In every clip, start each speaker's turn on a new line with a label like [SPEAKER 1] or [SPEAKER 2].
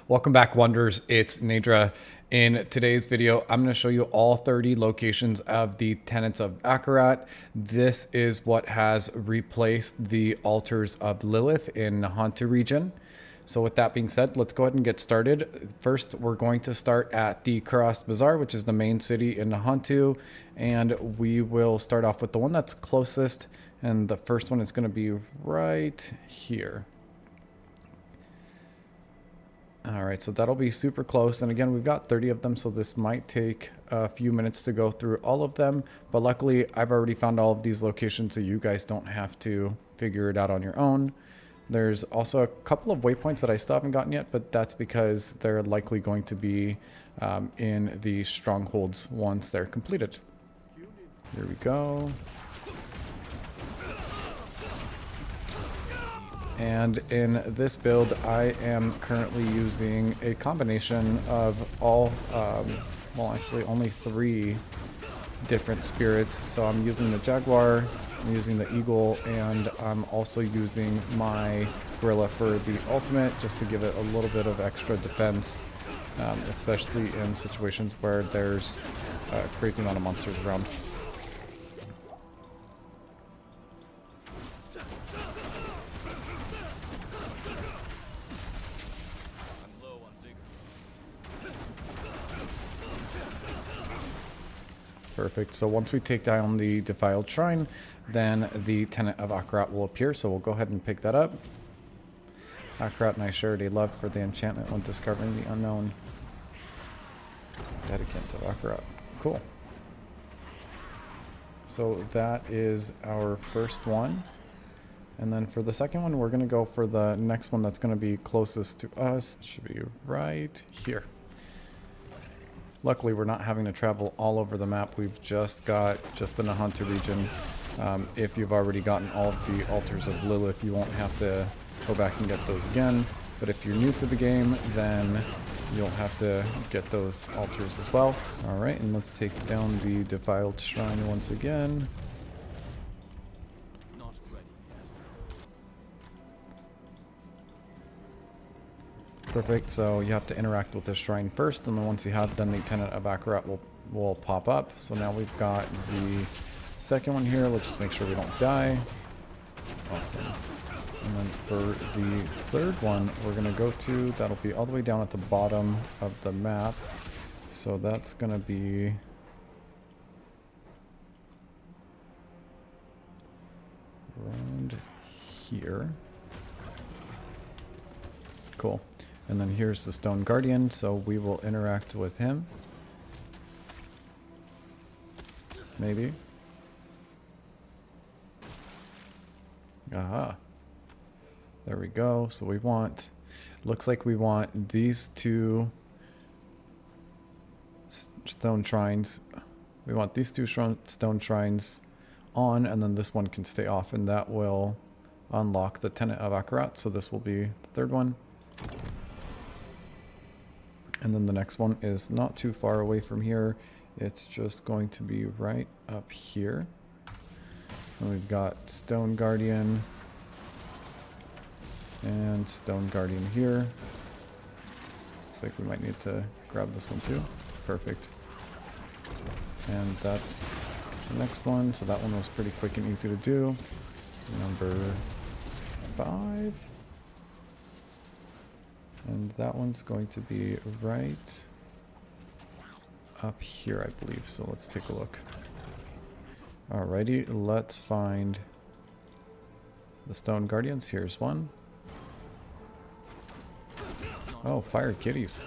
[SPEAKER 1] Welcome back, Wonders. It's Naidra. In today's video, I'm going to show you all 30 locations of the Tenets of Akarat. This is what has replaced the altars of Lilith in Nahantu region. So with that being said, let's go ahead and get started. First, we're going to start at the Kurast Bazaar, which is the main city in Nahantu. And we will start off with the one that's closest. And the first one is going to be right here. All right, so that'll be super close. And again, we've got 30 of them, so this might take a few minutes to go through all of them. But luckily, I've already found all of these locations, so you guys don't have to figure it out on your own. There's also a couple of waypoints that I still haven't gotten yet, but that's because they're likely going to be in the strongholds once they're completed. Here we go. And in this build, I am currently using a combination of all, well, actually only 3 different spirits. So I'm using the Jaguar, I'm using the Eagle, and I'm also using my Gorilla for the ultimate, just to give it a little bit of extra defense, especially in situations where there's a crazy amount of monsters around. Perfect. So once we take down the defiled shrine, then the Tenet of Akarat will appear. So we'll go ahead and pick that up. Akarat and I shared a love for the enchantment when discovering the unknown. Dedicant of Akarat. Cool. So that is our first one. And then for the second one, we're going to go for the next one that's going to be closest to us. It should be right here. Luckily, we're not having to travel all over the map. We've just got the Nahantu region. If you've already gotten all of the altars of Lilith, you won't have to go back and get those again. But if you're new to the game, then you'll have to get those altars as well. All right, and let's take down the defiled shrine once again. Perfect, so you have to interact with the shrine first, and then once you have, then the Tenet of Akarat will pop up. So now we've got the second one here. Let's just make sure we don't die. Awesome. And then for the third one, we're going to go to, that'll be all the way down at the bottom of the map. So that's going to be around here. Cool. And then here's the Stone Guardian, so we will interact with him. Maybe. Aha. There we go. So we want, looks like we want these 2 stone shrines. We want these 2 stone shrines on, and then this one can stay off, and that will unlock the Tenet of Akarat. So this will be the third one. And then the next one is not too far away from here. It's just going to be right up here. And we've got Stone Guardian and Stone Guardian here. Looks like we might need to grab this one too. Perfect. And that's the next one. So that one was pretty quick and easy to do. Number 5. And that one's going to be right up here, I believe. So let's take a look. Alrighty, let's find the Stone Guardians. Here's one. Oh, fire kitties.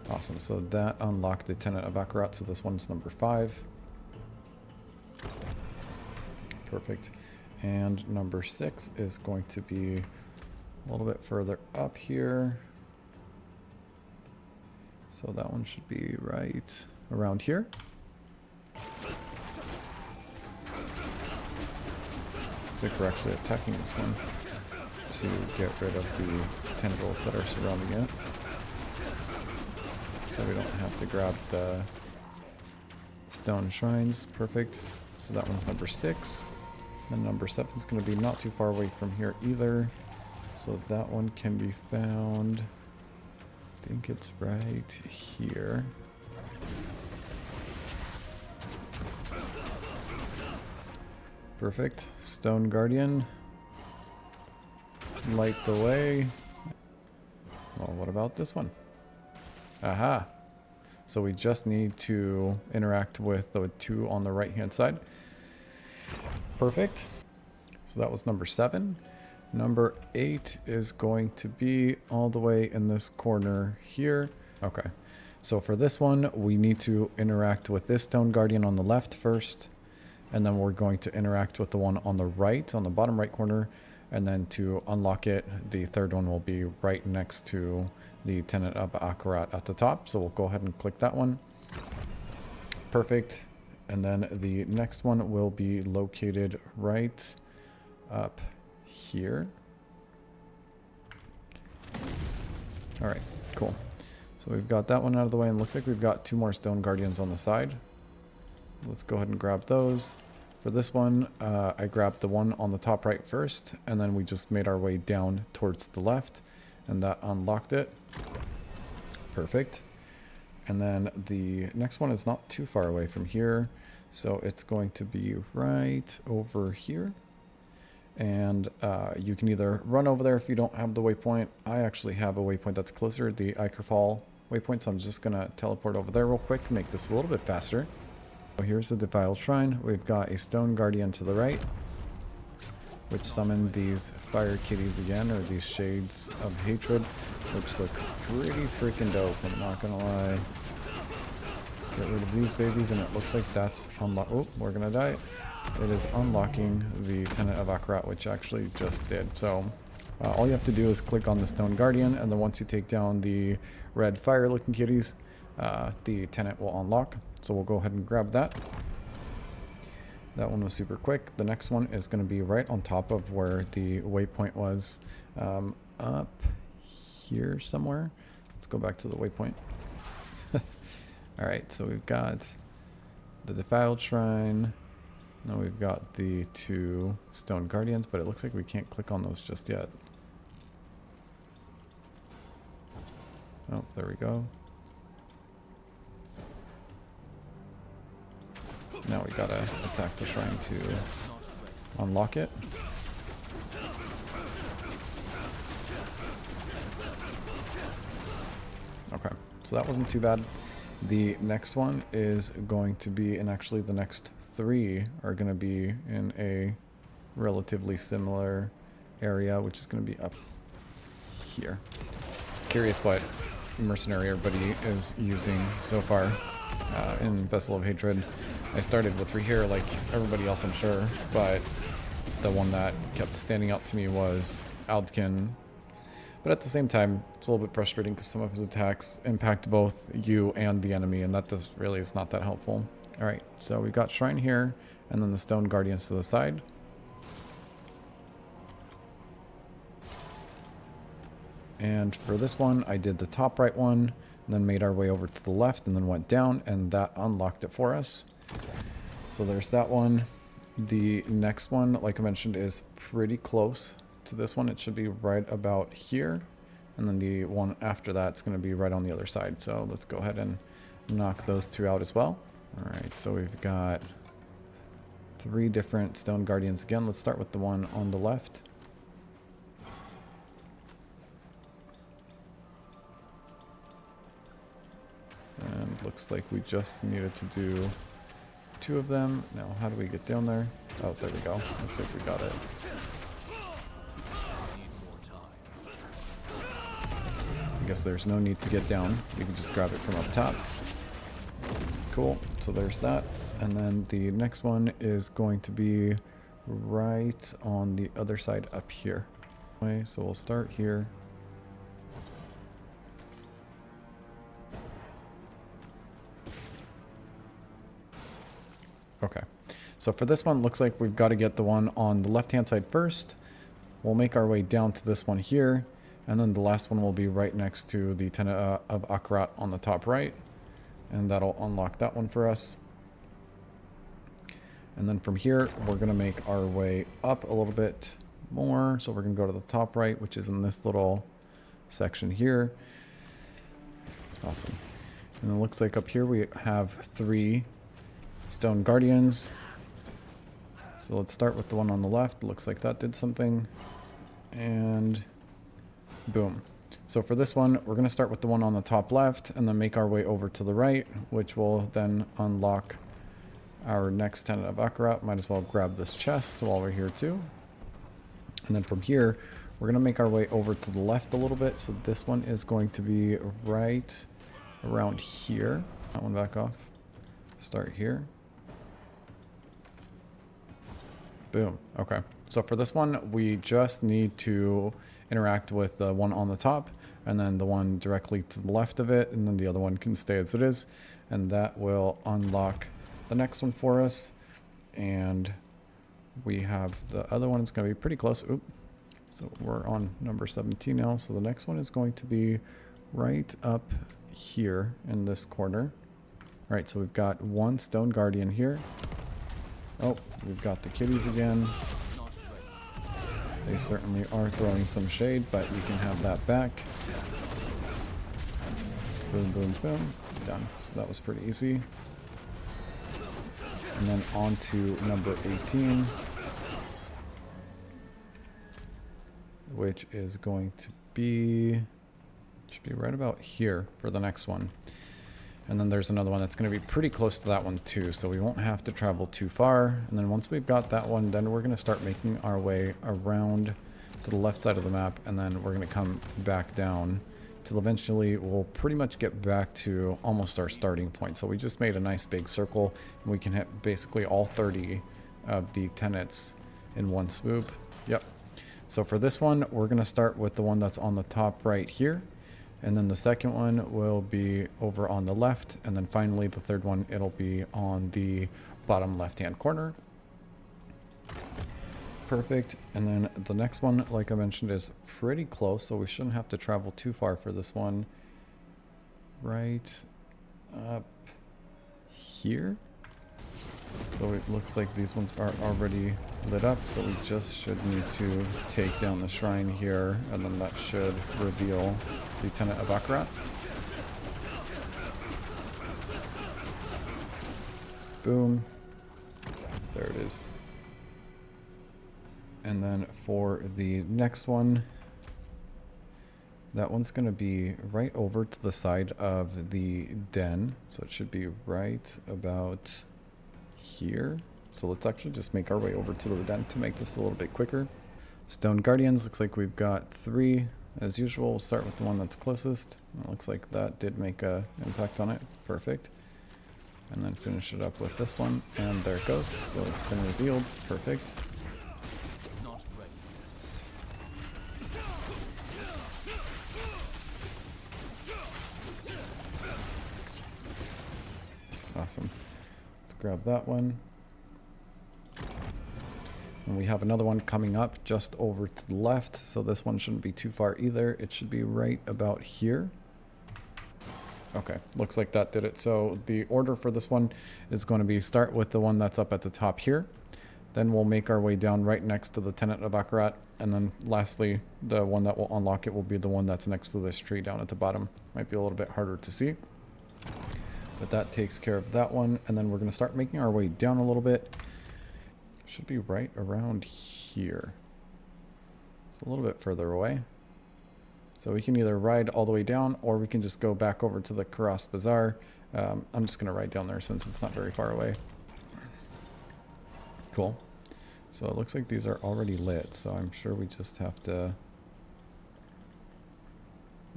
[SPEAKER 1] Awesome, so that unlocked the Tenet of Akarat, so this one's number 5. Perfect. And number 6 is going to be a little bit further up here. So that one should be right around here. Looks like we're actually attacking this one to get rid of the tendrils that are surrounding it. So we don't have to grab the stone shrines. Perfect. So that one's number 6. And number 7 is going to be not too far away from here either. So that one can be found. I think it's right here. Perfect. Stone Guardian. Light the way. Well, what about this one? Aha. So we just need to interact with the 2 on the right hand side. Perfect. So that was number 7. Number 8 is going to be all the way in this corner here. Okay. So for this one, we need to interact with this Stone Guardian on the left first. And then we're going to interact with the one on the right, on the bottom right corner. And then to unlock it, the third one will be right next to the Tenet of Akarat at the top. So we'll go ahead and click that one. Perfect. And then the next one will be located right up here. All right, cool. So we've got that one out of the way, and looks like we've got 2 more Stone Guardians on the side. Let's go ahead and grab those. For this one, I grabbed the one on the top right first, and then we just made our way down towards the left, and that unlocked it. Perfect. And then the next one is not too far away from here, so it's going to be right over here. And you can either run over there if you don't have the waypoint. I actually have a waypoint that's closer, the Akara waypoint, so I'm just going to teleport over there real quick, make this a little bit faster. So here's the Defiled Shrine. We've got a Stone Guardian to the right, which summoned these Fire Kitties again, or these Shades of Hatred, which look pretty freaking dope, I'm not going to lie. Get rid of these babies, and it looks like that's unlocked. Oh, we're going to die. It is unlocking the Tenet of Akarat, which actually just did. So all you have to do is click on the Stone Guardian, and then once you take down the red fire looking kitties, the Tenet will unlock. So we'll go ahead and grab that. That one was super quick. The next one is going to be right on top of where the waypoint was, up here somewhere. Let's go back to the waypoint. All right, so we've got the Defiled Shrine. Now we've got the 2 Stone Guardians, but it looks like we can't click on those just yet. Oh, there we go. Now we gotta attack the shrine to unlock it. Okay, so that wasn't too bad. The next one is going to be, and actually the next 3 are going to be in a relatively similar area, which is going to be up here. Curious what mercenary everybody is using so far in Vessel of Hatred. I started with Rehear like everybody else, I'm sure, but the one that kept standing out to me was Aldkin. But at the same time, it's a little bit frustrating because some of his attacks impact both you and the enemy, and that really is not that helpful. Alright, so we've got Shrine here, and then the Stone Guardians to the side. And for this one, I did the top right one, and then made our way over to the left, and then went down, and that unlocked it for us. So there's that one. The next one, like I mentioned, is pretty close to this one. It should be right about here. And then the one after that's going to be right on the other side. So let's go ahead and knock those 2 out as well. All right, so we've got 3 different Stone Guardians again. Let's start with the one on the left. And looks like we just needed to do 2 of them. Now, how do we get down there? Oh, there we go. Looks like we got it. I guess there's no need to get down. You can just grab it from up top. Cool. So there's that. And then the next one is going to be right on the other side up here. So we'll start here. Okay. So for this one, looks like we've got to get the one on the left-hand side first. We'll make our way down to this one here. And then the last one will be right next to the Tenet of Akarat on the top right. And that'll unlock that one for us. And then from here, we're going to make our way up a little bit more. So we're going to go to the top right, which is in this little section here. Awesome. And it looks like up here we have 3 stone guardians. So let's start with the one on the left. Looks like that did something. And boom. So for this one, we're going to start with the one on the top left and then make our way over to the right, which will then unlock our next Tenet of Akarat. Might as well grab this chest while we're here too. And then from here, we're going to make our way over to the left a little bit. So this one is going to be right around here. That one back off. Start here. Boom. Okay. So for this one, we just need to interact with the one on the top and then the one directly to the left of it. And then the other one can stay as it is. And that will unlock the next one for us. And we have the other one is going to be pretty close. Oop. So we're on number 17 now. So the next one is going to be right up here in this corner. All right. So we've got 1 stone guardian here. Oh, we've got the kitties again. They certainly are throwing some shade, but you can have that back. Boom, boom, boom. Done. So that was pretty easy. And then on to number 18, which is going to be, should be right about here for the next one. And then there's another one that's going to be pretty close to that one too, so we won't have to travel too far. And then once we've got that one, then we're going to start making our way around to the left side of the map, and then we're going to come back down till eventually we'll pretty much get back to almost our starting point. So we just made a nice big circle, and we can hit basically all 30 of the tenets in one swoop. Yep. So for this one, we're going to start with the one that's on the top right here. And then the second one will be over on the left. And then finally, the third one, it'll be on the bottom left-hand corner. Perfect. And then the next one, like I mentioned, is pretty close. So we shouldn't have to travel too far for this one. Right up here. So it looks like these ones are already lit up. So we just should need to take down the shrine here. And then that should reveal the Tenet of Akarat. Boom. There it is. And then for the next one, that one's going to be right over to the side of the den. So it should be right about here. So let's actually just make our way over to the den to make this a little bit quicker. Stone Guardians, looks like we've got 3. As usual, we'll start with the one that's closest. It looks like that did make an impact on it. Perfect. And then finish it up with this one. And there it goes. So it's been revealed. Perfect. Awesome. Let's grab that one. And we have another one coming up just over to the left. So this one shouldn't be too far either. It should be right about here. Okay, looks like that did it. So the order for this one is going to be start with the one that's up at the top here. Then we'll make our way down right next to the Tenet of Akarat. And then lastly, the one that will unlock it will be the one that's next to this tree down at the bottom. Might be a little bit harder to see. But that takes care of that one. And then we're going to start making our way down a little bit. Should be right around here. It's a little bit further away. So we can either ride all the way down, or we can just go back over to the Karas Bazaar. I'm just going to ride down there since it's not very far away. Cool. So it looks like these are already lit, so I'm sure we just have to...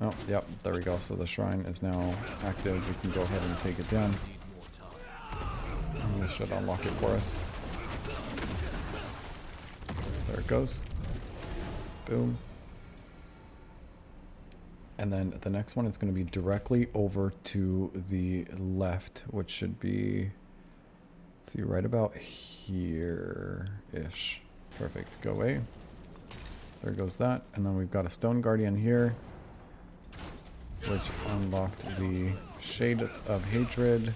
[SPEAKER 1] Oh, yep, there we go. So the shrine is now active. We can go ahead and take it down. And this should unlock it for us. There it goes. Boom. And then the next one is going to be directly over to the left, which should be, let's see, right about here-ish. Perfect. Go away. There goes that. And then we've got a Stone Guardian here, which unlocked the Shade of Hatred.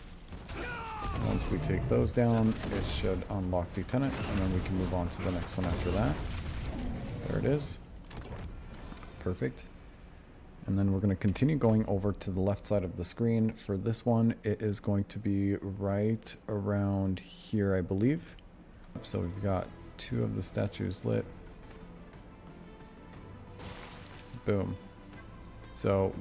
[SPEAKER 1] Once we take those down, it should unlock the tenet, and then we can move on to the next one after that. There it is. Perfect. And then we're going to continue going over to the left side of the screen. For this one, it is going to be right around here, I believe. So we've got 2 of the statues lit. Boom. So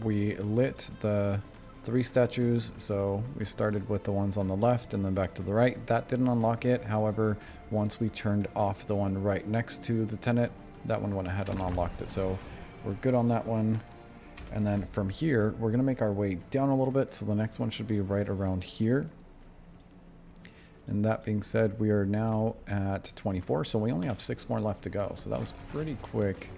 [SPEAKER 1] we lit the 3 statues, so we started with the ones on the left and then back to the right. That didn't unlock it. However, once we turned off the one right next to the tenet, that one went ahead and unlocked it. So we're good on that one. And then from here, we're going to make our way down a little bit. So the next one should be right around here. And that being said, we are now at 24. So we only have 6 more left to go. So that was pretty quick.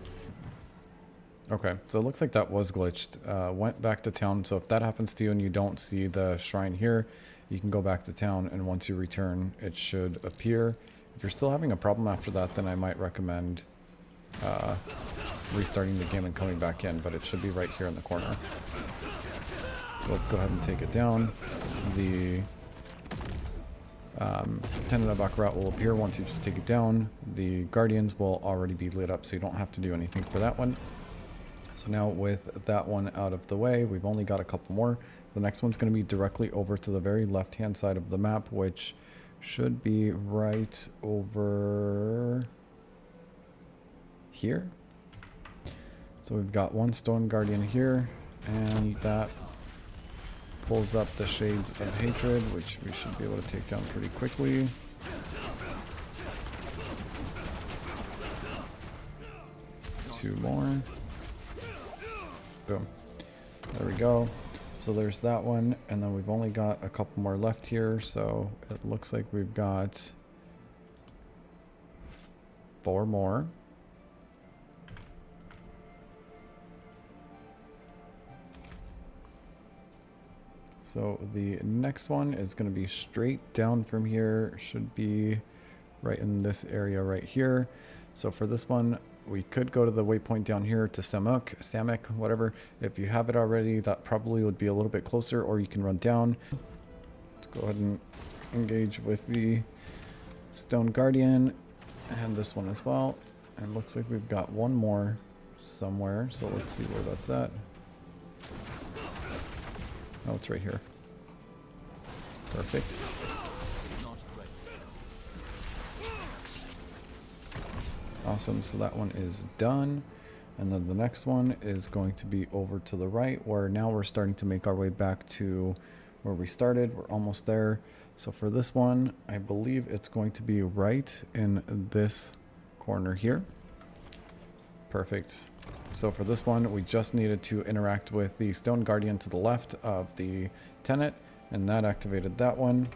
[SPEAKER 1] Okay, so it looks like that was glitched. Went back to town. So if that happens to you and you don't see the shrine here, you can go back to town, and once you return, it should appear. If you're still having a problem after that, then I might recommend restarting the game and coming back in, but it should be right here in the corner. So let's go ahead and take it down. The Tenet of Akarat will appear once you just take it down. The guardians will already be lit up, so you don't have to do anything for that one. So now with that one out of the way, we've only got a couple more. The next one's going to be directly over to the very left-hand side of the map, which should be right over here. So we've got 1 stone guardian here, and that pulls up the Shades of Hatred, which we should be able to take down pretty quickly. Two more. Boom. There we go. So there's that one, and then we've only got a couple more left here, so it looks like we've got 4 more. So the next one is going to be straight down from here. Should be right in this area right here. So for this one, we could go to the waypoint down here to Samek, whatever. If you have it already, that probably would be a little bit closer, or you can run down. Let's go ahead and engage with the Stone Guardian and this one as well. And looks like we've got 1 more somewhere. So let's see where that's at. Oh, it's right here. Perfect. Awesome, so that one is done. And then the next one is going to be over to the right, where now we're starting to make our way back to where we started. We're almost there. So for this one, I believe it's going to be right in this corner here. Perfect. So for this one, we just needed to interact with the Stone Guardian to the left of the Tenet, and that activated that one.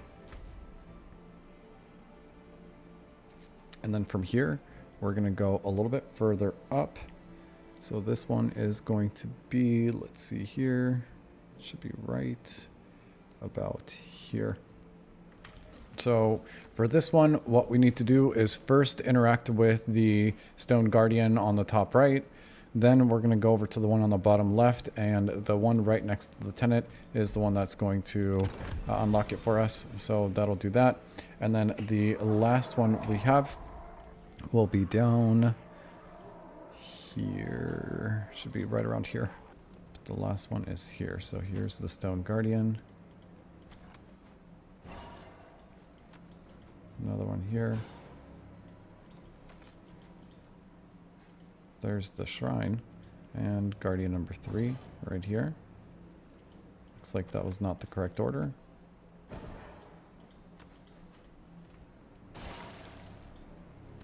[SPEAKER 1] And then from here, we're going to go a little bit further up. So this one is going to be, let's see here, it should be right about here. So for this one, what we need to do is first interact with the Stone Guardian on the top right. Then we're going to go over to the one on the bottom left, and the one right next to the Tenet is the one that's going to unlock it for us. So that'll do that. And then the last one we have will be down here. Should be right around here. The last one is here. So here's the Stone Guardian. Another one here. There's the shrine, and guardian number 3 right here. Looks like that was not the correct order.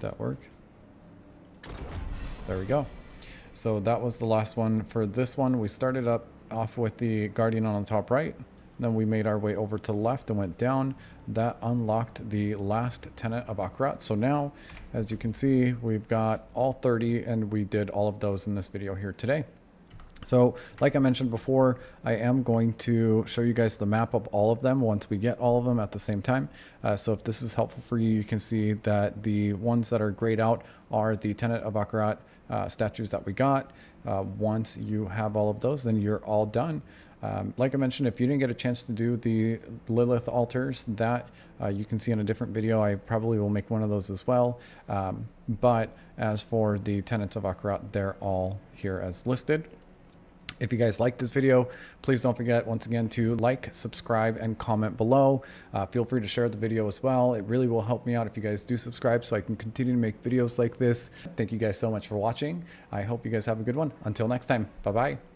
[SPEAKER 1] That work? There we go. So that was the last one. For this one, we started off with the guardian on the top right. Then we made our way over to the left and went down. That unlocked the last Tenet of Akarat. So now, as you can see, we've got all 30, and we did all of those in this video here today. So like I mentioned before, I am going to show you guys the map of all of them once we get all of them at the same time. So if this is helpful for you, you can see that the ones that are grayed out are the Tenet of Akarat statues that we got. Once you have all of those, then you're all done. Like I mentioned, if you didn't get a chance to do the Lilith altars, that you can see in a different video. I probably will make one of those as well. But as for the Tenets of Akarat, they're all here as listed. If you guys liked this video, please don't forget once again to like, subscribe, and comment below. Feel free to share the video as well. It really will help me out if you guys do subscribe so I can continue to make videos like this. Thank you guys so much for watching. I hope you guys have a good one. Until next time, bye-bye.